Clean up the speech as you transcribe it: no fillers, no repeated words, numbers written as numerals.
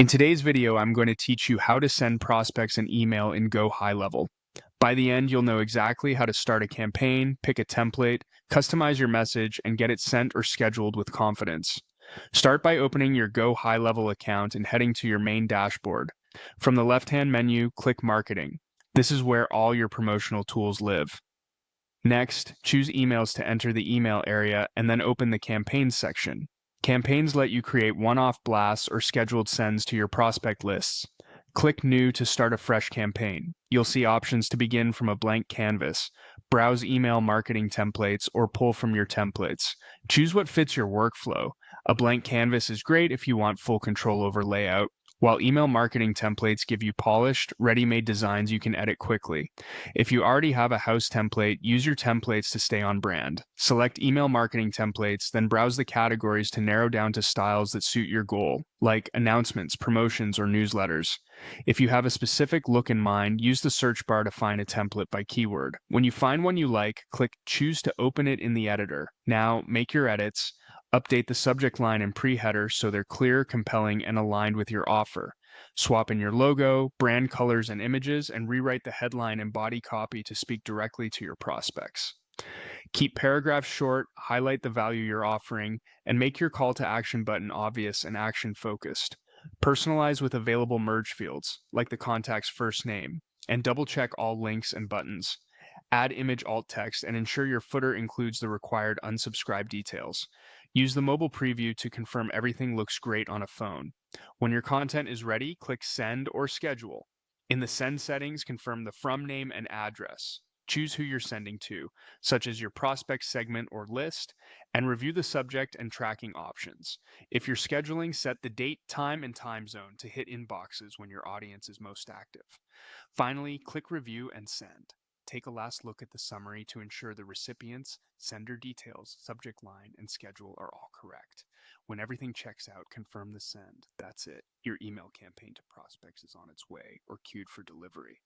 In today's video, I'm going to teach you how to send prospects an email in GoHighLevel. By the end, you'll know exactly how to start a campaign, pick a template, customize your message, and get it sent or scheduled with confidence. Start by opening your GoHighLevel account and heading to your main dashboard. From the left-hand menu, click Marketing. This is where all your promotional tools live. Next, choose Emails to enter the email area and then open the Campaigns section. Campaigns let you create one-off blasts or scheduled sends to your prospect lists. Click New to start a fresh campaign. You'll see options to begin from a blank canvas, browse email marketing templates, or pull from your templates. Choose what fits your workflow. A blank canvas is great if you want full control over layout, while email marketing templates give you polished, ready-made designs you can edit quickly. If you already have a house template, use your templates to stay on brand. Select email marketing templates, then browse the categories to narrow down to styles that suit your goal, like announcements, promotions, or newsletters. If you have a specific look in mind, use the search bar to find a template by keyword. When you find one you like, click Choose to open it in the editor. Now, make your edits. Update the subject line and pre-header so they're clear, compelling, and aligned with your offer. Swap in your logo, brand colors, and images, and rewrite the headline and body copy to speak directly to your prospects. Keep paragraphs short, highlight the value you're offering, and make your call to action button obvious and action-focused. Personalize with available merge fields, like the contact's first name, and double-check all links and buttons. Add image alt text and ensure your footer includes the required unsubscribe details. Use the mobile preview to confirm everything looks great on a phone. When your content is ready, click Send or Schedule. In the Send settings, confirm the from name and address. Choose who you're sending to, such as your prospect segment or list, and review the subject and tracking options. If you're scheduling, set the date, time, and time zone to hit inboxes when your audience is most active. Finally, click Review and Send. Take a last look at the summary to ensure the recipient's, sender details, subject line, and schedule are all correct. When everything checks out, confirm the send. That's it. Your email campaign to prospects is on its way or queued for delivery.